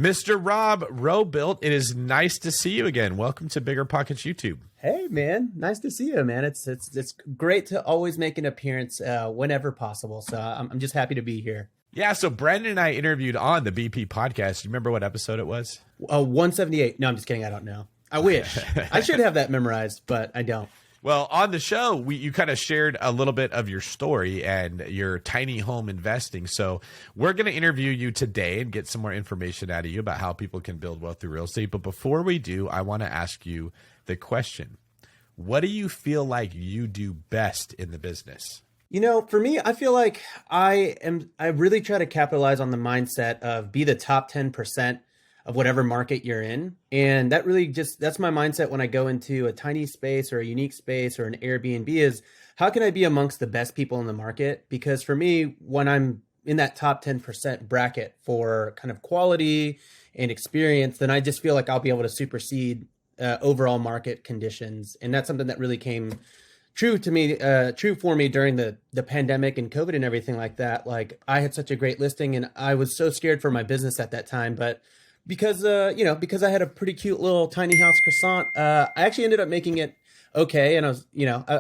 Mr. Rob Robuilt, it is nice to see you again. Welcome to BiggerPockets YouTube. Hey, man. Nice to see you, man. It's great to always make an appearance whenever possible. So I'm just happy to be here. Yeah, so Brandon and I interviewed on the BP podcast. You remember what episode it was? 178. No, I'm just kidding. I don't know. I wish. I should have that memorized, but I don't. Well, on the show, you kind of shared a little bit of your story and your tiny home investing. So we're going to interview you today and get some more information out of you about how people can build wealth through real estate. But before we do, I want to ask you the question. What do you feel like you do best in the business? You know, for me, I feel like I really try to capitalize on the mindset of be the top 10% of whatever market you're in. And that really that's my mindset when I go into a tiny space or a unique space or an Airbnb is how can I be amongst the best people in the market? Because for me, when I'm in that top 10% bracket for kind of quality and experience, then I just feel like I'll be able to supersede overall market conditions. And that's something that really came true for me during the pandemic and COVID and everything like that. Like I had such a great listing and I was so scared for my business at that time, but because I had a pretty cute little tiny house croissant, I actually ended up making it okay. And I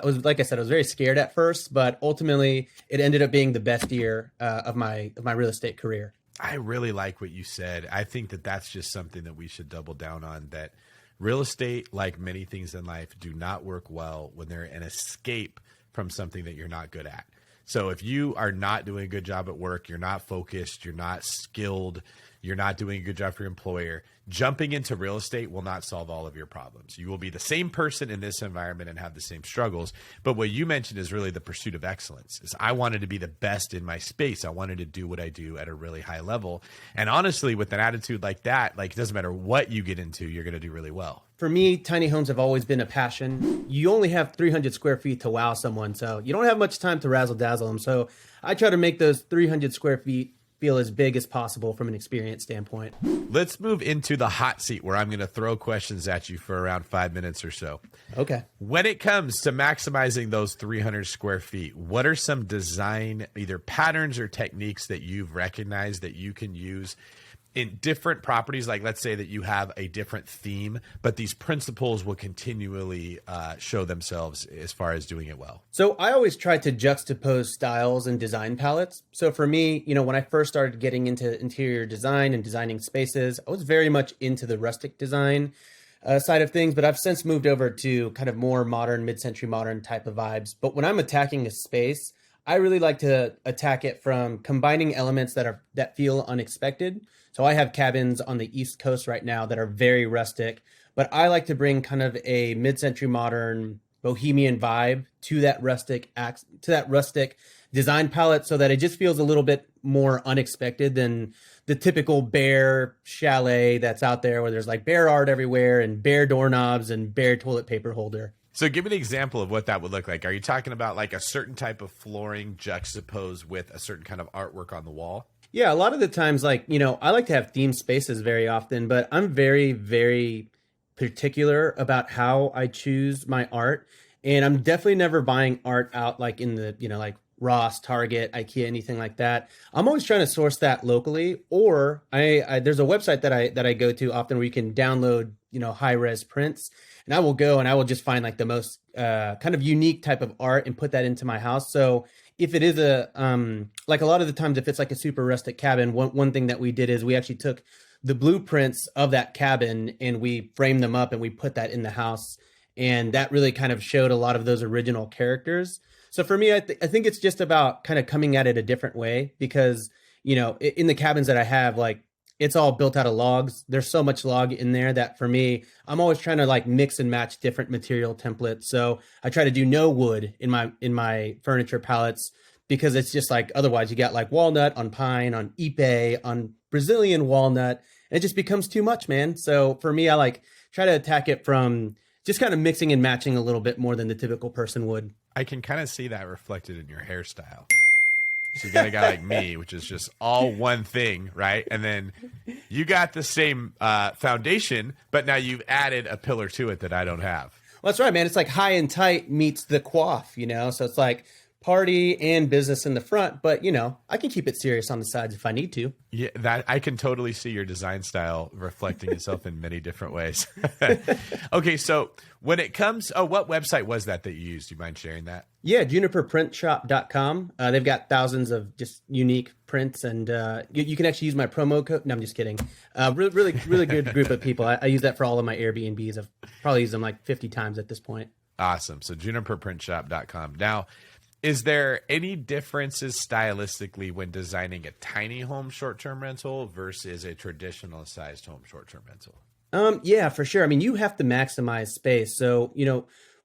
was like I said, I was very scared at first, but ultimately it ended up being the best year of my real estate career. I really like what you said. I think that that's just something that we should double down on, that real estate, like many things in life, do not work well when they're an escape from something that you're not good at. So if you are not doing a good job at work, you're not focused, you're not skilled, you're not doing a good job for your employer, jumping into real estate will not solve all of your problems. You will be the same person in this environment and have the same struggles. But what you mentioned is really the pursuit of excellence. Is I wanted to be the best in my space. I wanted to do what I do at a really high level. And honestly, with an attitude like that, like it doesn't matter what you get into, you're going to do really well. For me, tiny homes have always been a passion. You only have 300 square feet to wow someone, so you don't have much time to razzle dazzle them. So I try to make those 300 square feet feel as big as possible from an experience standpoint. Let's move into the hot seat where I'm going to throw questions at you for around 5 minutes or so. Okay. When it comes to maximizing those 300 square feet, what are some design, either patterns or techniques that you've recognized that you can use in different properties? Like let's say that you have a different theme, but these principles will continually show themselves as far as doing it well. So I always try to juxtapose styles and design palettes. So for me, when I first started getting into interior design and designing spaces, I was very much into the rustic design side of things, but I've since moved over to kind of more modern, mid-century modern type of vibes. But when I'm attacking a space, I really like to attack it from combining elements that feel unexpected. So I have cabins on the East Coast right now that are very rustic, but I like to bring kind of a mid-century modern bohemian vibe to that rustic design palette so that it just feels a little bit more unexpected than the typical bare chalet that's out there where there's like bare art everywhere and bare doorknobs and bare toilet paper holder. So give me an example of what that would look like. Are you talking about like a certain type of flooring juxtaposed with a certain kind of artwork on the wall? Yeah, a lot of the times, I like to have themed spaces very often, but I'm very, very particular about how I choose my art. And I'm definitely never buying art out like in the, like Ross, Target, IKEA, anything like that. I'm always trying to source that locally, or there's a website that I go to often where you can download, high-res prints. And I will go and I will just find like the most kind of unique type of art and put that into my house. So if it is like a lot of the times, if it's like a super rustic cabin, one thing that we did is we actually took the blueprints of that cabin and we framed them up and we put that in the house. And that really kind of showed a lot of those original characters. So for me, I think it's just about kind of coming at it a different way because, in the cabins that I have, like it's all built out of logs. There's so much log in there that for me, I'm always trying to like mix and match different material templates. So I try to do no wood in my furniture palettes because it's just like, otherwise you got like walnut on pine, on ipe, on Brazilian walnut, and it just becomes too much, man. So for me, I like try to attack it from just kind of mixing and matching a little bit more than the typical person would. I can kind of see that reflected in your hairstyle. So you got a guy like me, which is just all one thing, right? And then you got the same foundation, but now you've added a pillar to it that I don't have. Well, that's right, man. It's like high and tight meets the coif, So it's like party and business in the front, but I can keep it serious on the sides if I need to. Yeah, that I can totally see your design style reflecting itself in many different ways. Okay, so when it comes, what website was that you used? Do you mind sharing that? Yeah, juniperprintshop.com. They've got thousands of just unique prints, and you can actually use my promo code. No, I'm just kidding. Really good group of people. I use that for all of my Airbnbs. I've probably used them like 50 times at this point. Awesome. So juniperprintshop.com. Now, is there any differences stylistically when designing a tiny home short-term rental versus a traditional sized home short-term rental? Yeah, for sure. I mean, you have to maximize space. So,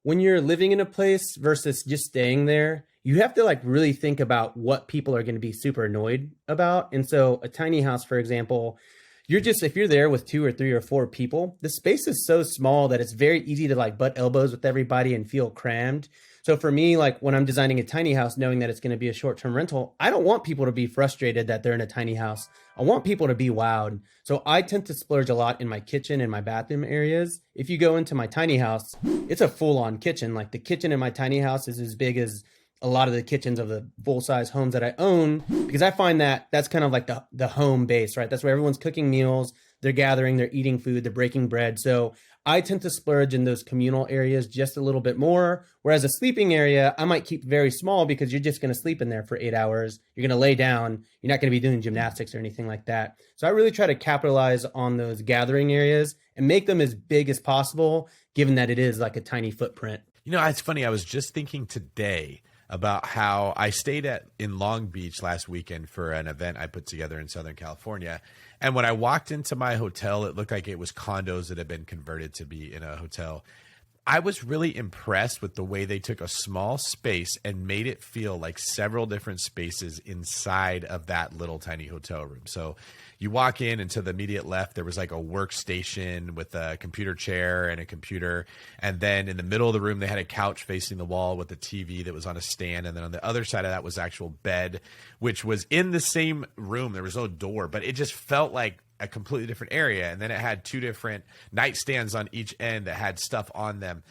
when you're living in a place versus just staying there, you have to like really think about what people are going to be super annoyed about. And so a tiny house, for example, if you're there with 2 or 3 or 4 people, the space is so small that it's very easy to like butt elbows with everybody and feel crammed. So for me, like when I'm designing a tiny house, knowing that it's going to be a short-term rental, I don't want people to be frustrated that they're in a tiny house. I want people to be wowed. So I tend to splurge a lot in my kitchen and my bathroom areas. If you go into my tiny house, it's a full-on kitchen. Like the kitchen in my tiny house is as big as a lot of the kitchens of the full-size homes that I own, because I find that that's kind of like the home base, right? That's where everyone's cooking meals, they're gathering, they're eating food, they're breaking bread. So I tend to splurge in those communal areas just a little bit more. Whereas a sleeping area, I might keep very small because you're just going to sleep in there for 8 hours. You're going to lay down. You're not going to be doing gymnastics or anything like that. So I really try to capitalize on those gathering areas and make them as big as possible, given that it is like a tiny footprint. It's funny. I was just thinking today about how I stayed in Long Beach last weekend for an event I put together in Southern California. And when I walked into my hotel, it looked like it was condos that had been converted to be in a hotel. I was really impressed with the way they took a small space and made it feel like several different spaces inside of that little tiny hotel room. So you walk in and to the immediate left, there was like a workstation with a computer chair and a computer. And then in the middle of the room, they had a couch facing the wall with a TV that was on a stand. And then on the other side of that was actual bed, which was in the same room. There was no door, but it just felt like a completely different area. And then it had 2 different nightstands on each end that had stuff on them.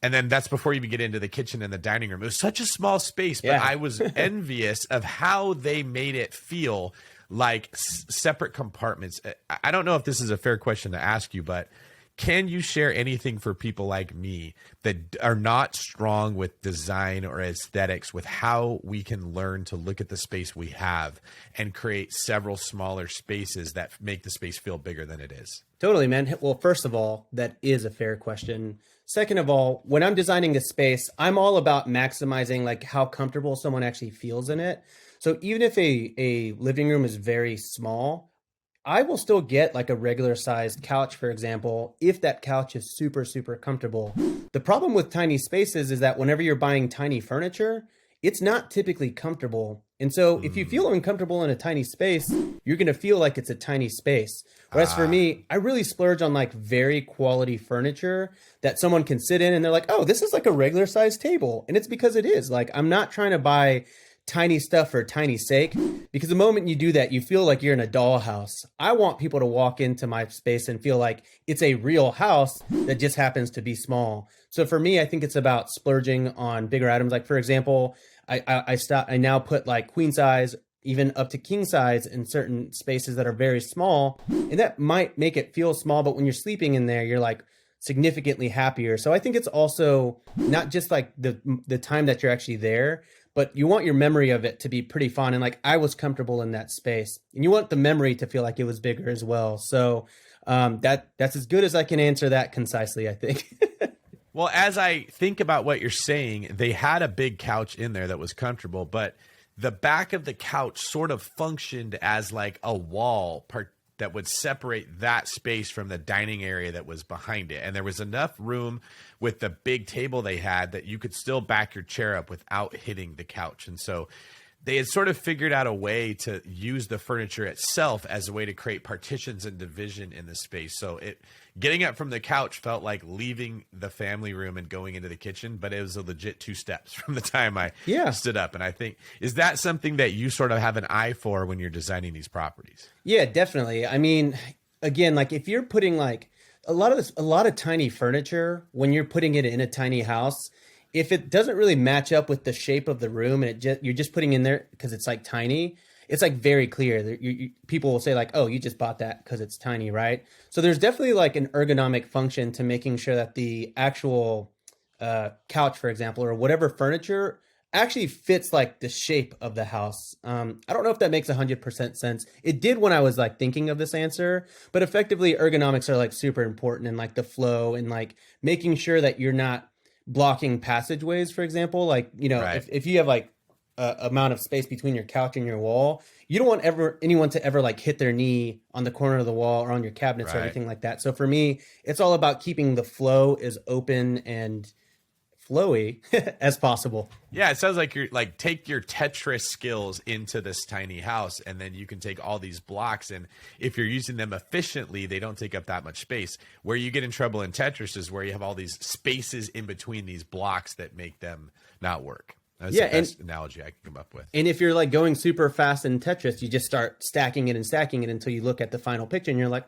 And then that's before you even get into the kitchen and the dining room. It was such a small space, but I was envious of how they made it feel like separate compartments. I don't know if this is a fair question to ask you, but can you share anything for people like me that are not strong with design or aesthetics with how we can learn to look at the space we have and create several smaller spaces that make the space feel bigger than it is? Totally, man. Well, first of all, that is a fair question. Second of all, when I'm designing a space, I'm all about maximizing like how comfortable someone actually feels in it. So even if a living room is very small, I will still get like a regular sized couch, for example, if that couch is super, super comfortable. The problem with tiny spaces is that whenever you're buying tiny furniture, it's not typically comfortable. And so if you feel uncomfortable in a tiny space, you're going to feel like it's a tiny space. Whereas for me, I really splurge on like very quality furniture that someone can sit in and they're like, oh, this is like a regular sized table. And it's because it is. Like, I'm not trying to buy tiny stuff for tiny sake, because the moment you do that, you feel like you're in a dollhouse. I want people to walk into my space and feel like it's a real house that just happens to be small. So for me, I think it's about splurging on bigger items. Like, for example, I now put like queen size, even up to king size in certain spaces that are very small. And that might make it feel small, but when you're sleeping in there, you're like significantly happier. So I think it's also not just like the time that you're actually there, but you want your memory of it to be pretty fun. And like, I was comfortable in that space, and you want the memory to feel like it was bigger as well. So that's as good as I can answer that concisely, I think. Well, as I think about what you're saying, they had a big couch in there that was comfortable, but the back of the couch sort of functioned as like a wall that would separate that space from the dining area that was behind it. And there was enough room with the big table they had that you could still back your chair up without hitting the couch. And so they had sort of figured out a way to use the furniture itself as a way to create partitions and division in the space. So getting up from the couch felt like leaving the family room and going into the kitchen, but it was a legit 2 steps from the time I stood up. And I think, is that something that you sort of have an eye for when you're designing these properties? Yeah, definitely. I mean, again, like if you're putting like a lot of tiny furniture, when you're putting it in a tiny house, if it doesn't really match up with the shape of the room and you're just putting in there because it's like tiny, it's like very clear that people will say like, oh, you just bought that because it's tiny, right? So there's definitely like an ergonomic function to making sure that the actual couch, for example, or whatever furniture actually fits like the shape of the house. I don't know if that makes 100% sense. It did when I was like thinking of this answer, but effectively ergonomics are like super important and like the flow and like making sure that you're not blocking passageways, for example. Like, you know, Right. if you have like a amount of space between your couch and your wall, you don't want anyone to ever like hit their knee on the corner of the wall or on your cabinets or Right. anything like that. So for me, it's all about keeping the flow as open and flowy as possible. Yeah, it sounds like you're like take your Tetris skills into this tiny house, and then you can take all these blocks, and if you're using them efficiently, they don't take up that much space. Where you get in trouble in Tetris is where you have all these spaces in between these blocks that make them not work. That's the best analogy I can come up with. And if you're like going super fast in Tetris, you just start stacking it until you look at the final picture and you're like,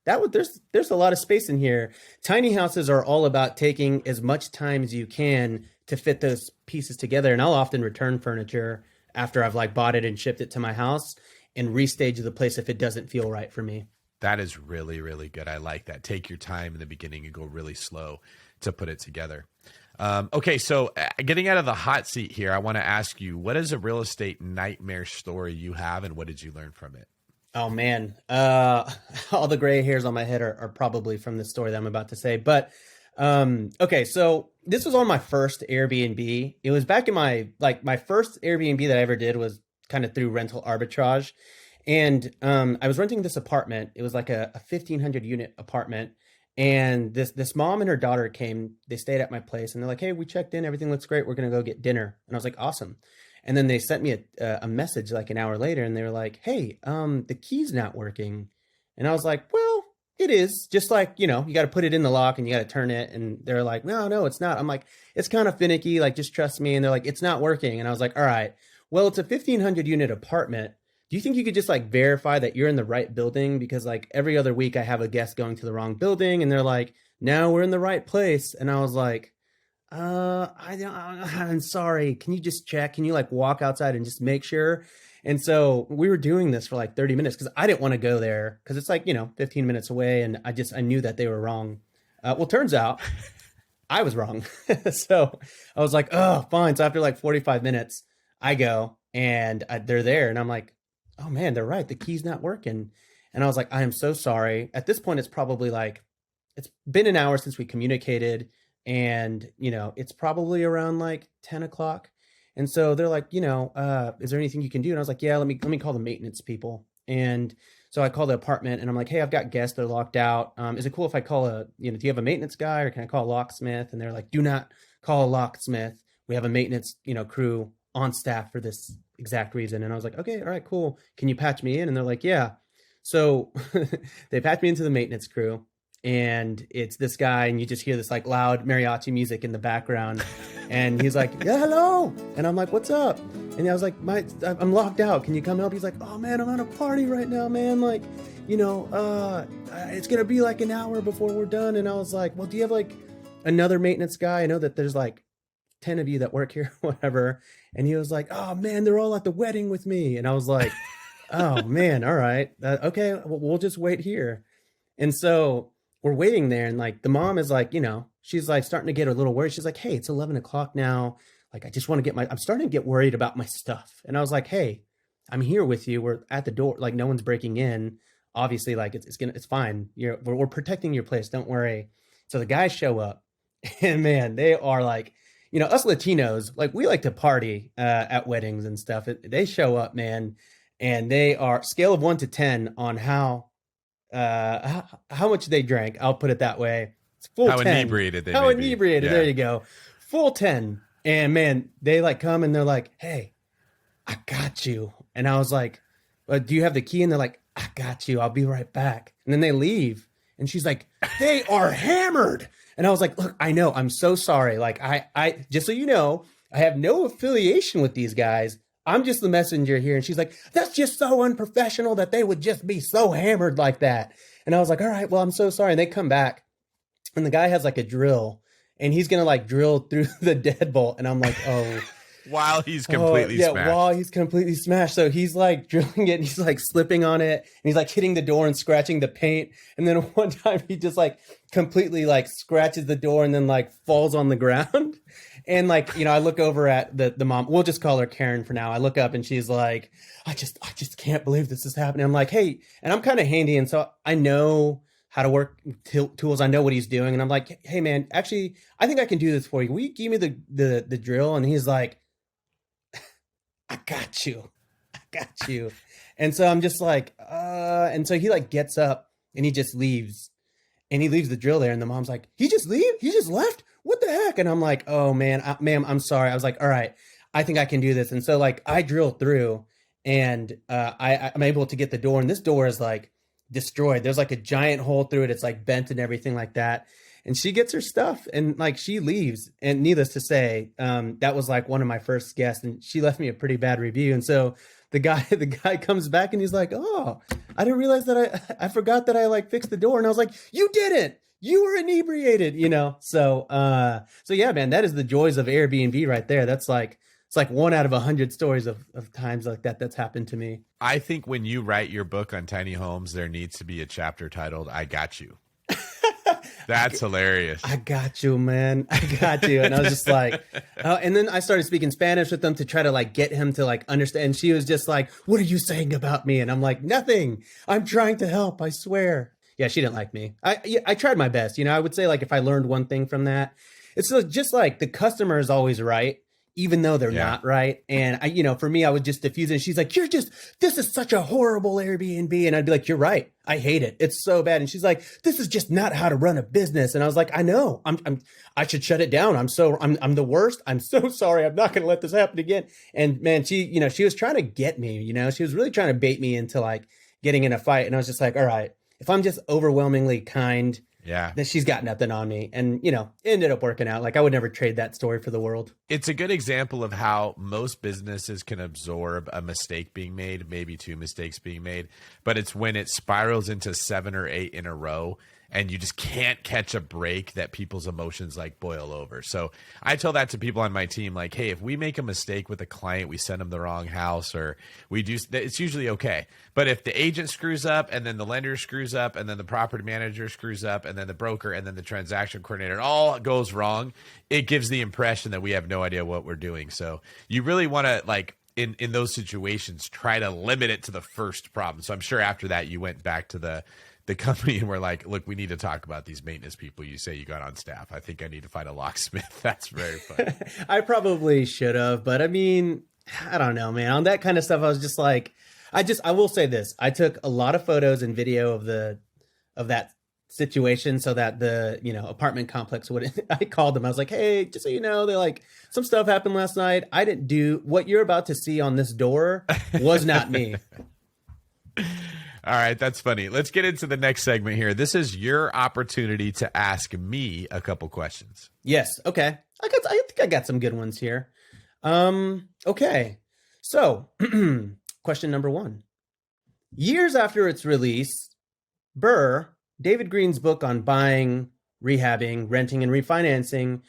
there's a lot of space in here. Tiny houses are all about taking as much time as you can to fit those pieces together. And I'll often return furniture after I've like bought it and shipped it to my house and restage the place if it doesn't feel right for me. That is really, really good. I like that. Take your time in the beginning and go really slow to put it together. Okay, so getting out of the hot seat here, I want to ask you, what is a real estate nightmare story you have, and what did you learn from it? Oh man, all the gray hairs on my head are probably from the story that I'm about to say. But okay, so this was on my first Airbnb. It was back in my first Airbnb that I ever did was kind of through rental arbitrage, and I was renting this apartment. It was like a 1,500 unit apartment. And this mom and her daughter came, they stayed at my place and they're like, hey, we checked in. Everything looks great. We're going to go get dinner. And I was like, awesome. And then they sent me a message like an hour later and they were like, hey, the key's not working. And I was like, well, it is just like, you know, you got to put it in the lock and you got to turn it. And they're like, no, it's not. I'm like, it's kind of finicky. Like, just trust me. And they're like, it's not working. And I was like, all right, well, it's a 1,500 unit apartment. Do you think you could just like verify that you're in the right building? Because like every other week I have a guest going to the wrong building and they're like, no, we're in the right place. And I was like, I'm sorry. Can you just check? Can you like walk outside and just make sure? And so we were doing this for like 30 minutes because I didn't want to go there because it's like, you know, 15 minutes away. And I knew that they were wrong. Well, turns out I was wrong. So I was like, oh, fine. So after like 45 minutes, I go and they're there and I'm like, oh man, they're right. The key's not working. And I was like, I am so sorry. At this point, it's probably like, it's been an hour since we communicated and, you know, it's probably around like 10 o'clock. And so they're like, you know, is there anything you can do? And I was like, yeah, let me call the maintenance people. And so I called the apartment and I'm like, hey, I've got guests. They're locked out. Is it cool if I call do you have a maintenance guy or can I call a locksmith? And they're like, do not call a locksmith. We have a maintenance, crew on staff for this exact reason. And I was like, okay, all right, cool. Can you patch me in? And they're like, yeah. So they patched me into the maintenance crew and it's this guy and you just hear this like loud mariachi music in the background. And he's like, yeah, hello. And I'm like, what's up? And I was like, I'm locked out. Can you come help? He's like, oh man, I'm at a party right now, man. Like, it's going to be like an hour before we're done. And I was like, well, do you have like another maintenance guy? I know that there's like 10 of you that work here, whatever. And he was like, oh man, they're all at the wedding with me. And I was like, oh man, all right. Okay, we'll just wait here. And so we're waiting there. And like the mom is like, she's like starting to get a little worried. She's like, hey, it's 11 o'clock now. Like, I just want to I'm starting to get worried about my stuff. And I was like, hey, I'm here with you. We're at the door. Like no one's breaking in. Obviously, like it's fine. We're protecting your place. Don't worry. So the guys show up and man, they are like, us Latinos, like we like to party at weddings and stuff. They show up, man, and they are scale of 1 to 10 on how much they drank. I'll put it that way. It's full how 10. Inebriated they How may be. inebriated. Yeah. There you go. Full 10. And man, they like come and they're like, hey, I got you. And I was like, do you have the key? And they're like, I got you. I'll be right back. And then they leave. And she's like, they are hammered. And I was like, look, I know, I'm so sorry. Like, I just so you know, I have no affiliation with these guys. I'm just the messenger here. And she's like, that's just so unprofessional that they would just be so hammered like that. And I was like, all right, well, I'm so sorry. And they come back and the guy has like a drill and he's gonna like drill through the deadbolt, and I'm like, oh. While he's completely smashed. While he's completely smashed. So he's like drilling it, and he's like slipping on it, and he's like hitting the door and scratching the paint. And then one time he just like completely like scratches the door and then like falls on the ground. And like, I look over at the mom. We'll just call her Karen for now. I look up and she's like, I just can't believe this is happening. I'm like, hey, and I'm kind of handy, and so I know how to work tools. I know what he's doing, and I'm like, hey man, actually, I think I can do this for you. Will you give me the drill? And he's like, I got you. And so I'm just like, and so he like gets up and he just leaves, and he leaves the drill there. And the mom's like, he just left? What the heck? And I'm like, oh man, ma'am, I'm sorry. I was like, all right, I think I can do this. And so like I drill through, and I'm able to get the door, and this door is like destroyed. There's like a giant hole through it. It's like bent and everything like that. And she gets her stuff and like she leaves. And needless to say, that was like one of my first guests, and she left me a pretty bad review. And so the guy comes back and he's like, oh, I didn't realize that I forgot that I like fixed the door. And I was like, you didn't, you were inebriated, So yeah, man, that is the joys of Airbnb right there. That's like, it's like 1 out of 100 stories of times like that's happened to me. I think when you write your book on tiny homes, there needs to be a chapter titled, I Got You. That's hilarious. I got you, man. I got you. And I was just like, and then I started speaking Spanish with them to try to like get him to like understand. And she was just like, what are you saying about me? And I'm like, nothing. I'm trying to help. I swear. Yeah, she didn't like me. I tried my best. I would say like if I learned one thing from that, it's just like the customer is always right, even though they're not right. And for me, I would just diffuse it. And she's like, this is such a horrible Airbnb. And I'd be like, you're right. I hate it. It's so bad. And she's like, this is just not how to run a business. And I was like, I know, I should shut it down. I'm the worst. I'm so sorry. I'm not going to let this happen again. And man, she was trying to get me, she was really trying to bait me into like getting in a fight. And I was just like, all right, if I'm just overwhelmingly kind, that she's got nothing on me. And, it ended up working out. Like I would never trade that story for the world. It's a good example of how most businesses can absorb a mistake being made, maybe 2 mistakes being made, but it's when it spirals into 7 or 8 in a row and you just can't catch a break that people's emotions like boil over. So I tell that to people on my team, like, hey, if we make a mistake with a client, we send them the wrong house, or we do, it's usually okay. But if the agent screws up, and then the lender screws up, and then the property manager screws up, and then the broker, and then the transaction coordinator, it all goes wrong, it gives the impression that we have no idea what we're doing. So you really want to, like, in those situations, try to limit it to the first problem. So I'm sure after that you went back to the company and we're like, look, we need to talk about these maintenance people you say you got on staff. I think I need to find a locksmith. That's very funny. I probably should have, but I mean, I don't know, man. On that kind of stuff, I was just like, I will say this. I took a lot of photos and video of that situation so that the, apartment complex would, I called them. I was like, hey, just so you know, they're like, some stuff happened last night. I didn't do what you're about to see on this door was not me. All right, that's funny. Let's get into the next segment here. This is your opportunity to ask me a couple questions. Yes. Okay. I think I got some good ones here. Okay. So, question number 1. Years after its release, David Greene's book on buying, rehabbing, renting, and refinancing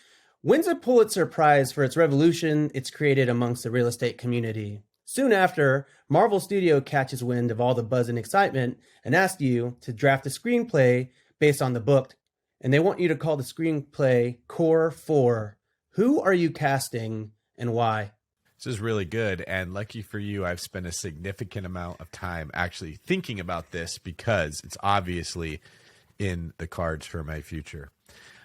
wins a Pulitzer Prize for its revolution it's created amongst the real estate community. Soon after, Marvel Studio catches wind of all the buzz and excitement and asks you to draft a screenplay based on the book, and they want you to call the screenplay Core 4. Who are you casting and why? This is really good, and lucky for you, I've spent a significant amount of time actually thinking about this because it's obviously in the cards for my future.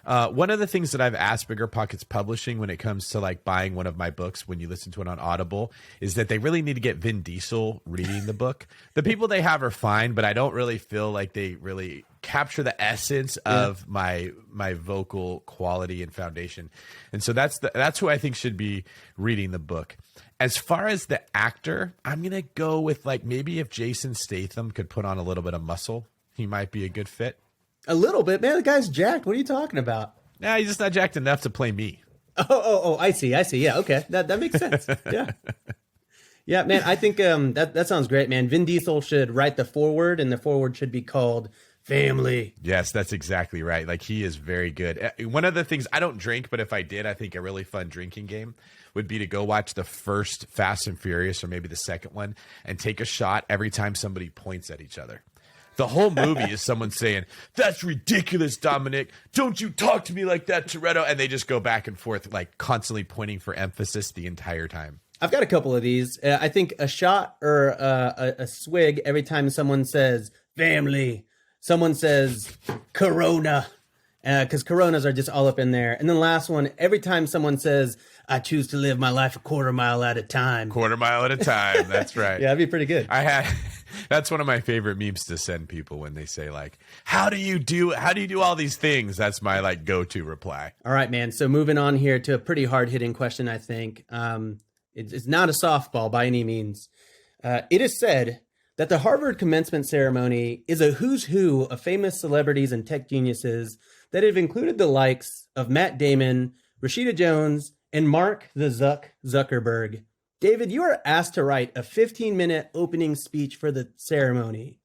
One of the things that I've asked BiggerPockets Publishing when it comes to like buying one of my books, when you listen to it on Audible, is that they really need to get Vin Diesel reading the book. The people they have are fine, but I don't really feel like they really capture the essence of my vocal quality and foundation. And so that's who I think should be reading the book. As far as the actor, I'm going to go with like maybe if Jason Statham could put on a little bit of muscle, he might be a good fit. A little bit, man. The guy's jacked. What are you talking about? Nah, he's just not jacked enough to play me. Oh, I see. Yeah, okay. That makes sense. Yeah. Yeah, man, I think that sounds great, man. Vin Diesel should write the foreword, and the foreword should be called family. Yes, that's exactly right. Like, he is very good. One of the things, I don't drink, but if I did, I think a really fun drinking game would be to go watch the first Fast and Furious or maybe the second one and take a shot every time somebody points at each other. The whole movie is someone saying, "That's ridiculous, Dominic. Don't you talk to me like that, Toretto." And they just go back and forth, like constantly pointing for emphasis the entire time. I've got a couple of these. I think a shot or a swig every time someone says family, someone says Corona, because Coronas are just all up in there. And then the last one, every time someone says, "I choose to live my life a quarter mile at a time." Quarter mile at a time. That's right. Yeah, that'd be pretty good. That's one of my favorite memes to send people when they say, like, how do you do all these things? That's my like go-to reply. All right, man. So moving on here to a pretty hard-hitting question, I think. It's not a softball by any means. It is said that the Harvard commencement ceremony is a who's who of famous celebrities and tech geniuses that have included the likes of Matt Damon, Rashida Jones, and Mark the Zuckerberg. David, you are asked to write a 15-minute opening speech for the ceremony.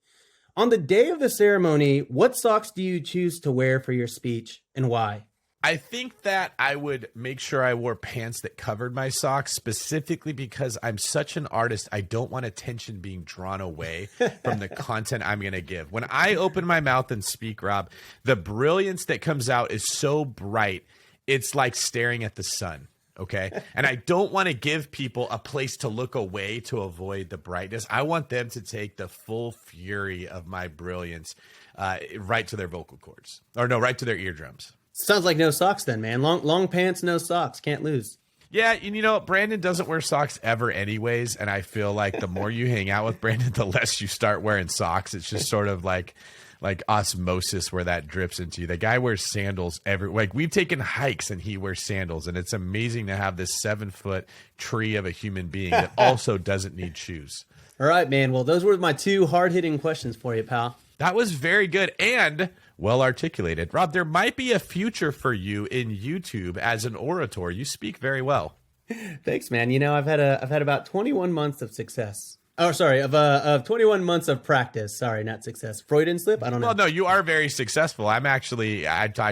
On the day of the ceremony, what socks do you choose to wear for your speech and why? I think that I would make sure I wore pants that covered my socks, specifically because I'm such an artist. I don't want attention being drawn away from the content I'm going to give. When I open my mouth and speak, Rob, the brilliance that comes out is so bright. It's like staring at the sun. Okay. And I don't want to give people a place to look away to avoid the brightness. I want them to take the full fury of my brilliance right to their vocal cords, or no, right to their eardrums. Sounds like no socks then, man. Long pants, no socks. Can't lose. Yeah, and you know, Brandon doesn't wear socks ever anyways, and I feel like the more you hang out with Brandon, the less you start wearing socks. It's just sort of like osmosis where that drips into you. The guy wears sandals like we've taken hikes and he wears sandals, and it's amazing to have this 7-foot tree of a human being that also doesn't need shoes. All right, man. Well, those were my two hard-hitting questions for you, pal. That was very good and well articulated. Rob, there might be a future for you in YouTube as an orator. You speak very well. Thanks, man. You know, I've had about 21 months of success. Oh, sorry, of 21 months of practice. Sorry, not success. Freudian slip? I don't know. Well, no, you are very successful. I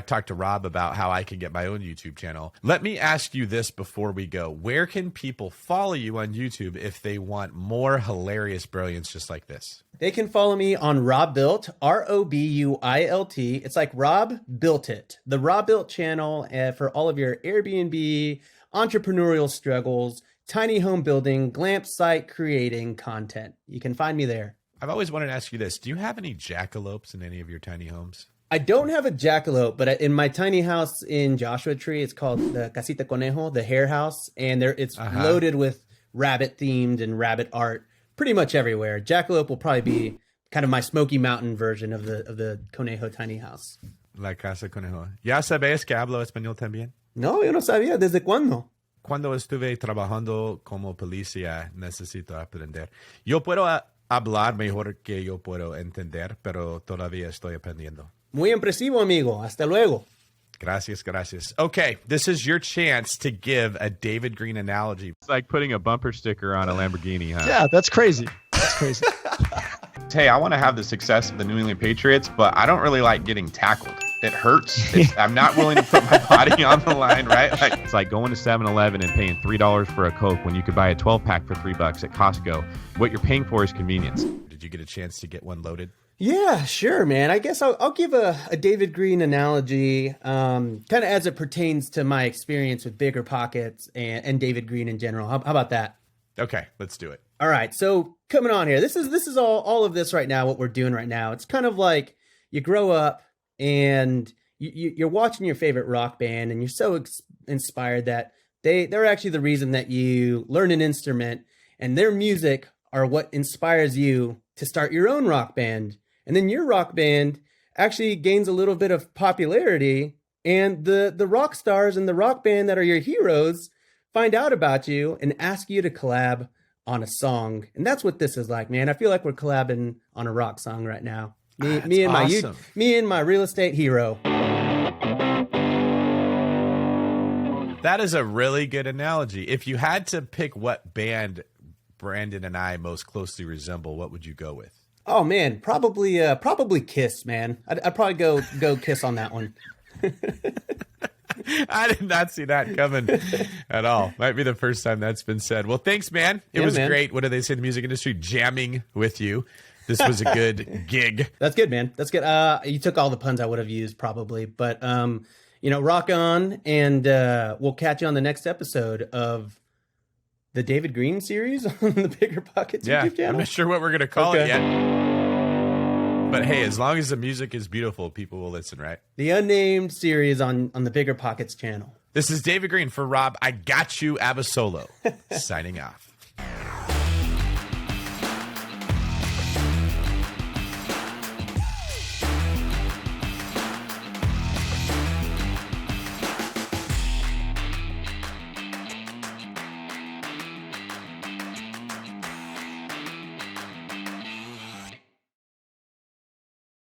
talked to Rob about how I can get my own YouTube channel. Let me ask you this before we go. Where can people follow you on YouTube if they want more hilarious brilliance just like this? They can follow me on Robuilt, Robuilt. It's like Rob Built It. The Robuilt channel for all of your Airbnb, entrepreneurial struggles, tiny home building, glamp site creating content. You can find me there. I've always wanted to ask you this. Do you have any jackalopes in any of your tiny homes? I don't have a jackalope, but in my tiny house in Joshua Tree, it's called the Casita Conejo, the hare house. And it's loaded with rabbit themed and rabbit art pretty much everywhere. Jackalope will probably be kind of my Smoky Mountain version of the Conejo tiny house. La Casa Conejo. ¿Ya sabes que hablo español también? No, yo no sabía. ¿Desde cuándo? Cuando estuve trabajando como policía, necesito aprender. Yo puedo hablar mejor que yo puedo entender, pero todavía estoy aprendiendo. Muy impresivo, amigo. Hasta luego. Gracias. Okay, this is your chance to give a David Greene analogy. It's like putting a bumper sticker on a Lamborghini, huh? Yeah, that's crazy. Hey, I want to have the success of the New England Patriots, but I don't really like getting tackled. It hurts. I'm not willing to put my body on the line, right? It's like going to 7-Eleven and paying $3 for a Coke when you could buy a 12-pack for $3 at Costco. What you're paying for is convenience. Did you get a chance to get one loaded? Yeah, sure, man. I guess I'll give a David Greene analogy, kind of as it pertains to my experience with BiggerPockets and David Greene in general. How about that? Okay, let's do it. All right, so coming on here, this is all of this right now. What we're doing right now, it's kind of like you grow up and you're watching your favorite rock band, and you're so inspired that they're actually the reason that you learn an instrument, and their music are what inspires you to start your own rock band. And then your rock band actually gains a little bit of popularity, and the rock stars in the rock band that are your heroes find out about you and ask you to collab on a song. And that's what this is like, man. I feel like we're collabing on a rock song right now. Me and my real estate hero. That is a really good analogy. If you had to pick what band Brandon and I most closely resemble, what would you go with? Oh man, probably Kiss, man. I'd probably go Kiss on that one. I did not see that coming at all. Might be the first time that's been said. Well, thanks, man. It was great. What do they say in the music industry? Jamming with you. This was a good gig. That's good, man. That's good. You took all the puns I would have used probably, but rock on, and we'll catch you on the next episode of the David Greene series on the BiggerPockets YouTube channel. I'm not sure what we're gonna call it yet. But hey, as long as the music is beautiful, people will listen, right? The unnamed series on the BiggerPockets channel. This is David Greene for Rob. I got you, Abasolo. Signing off.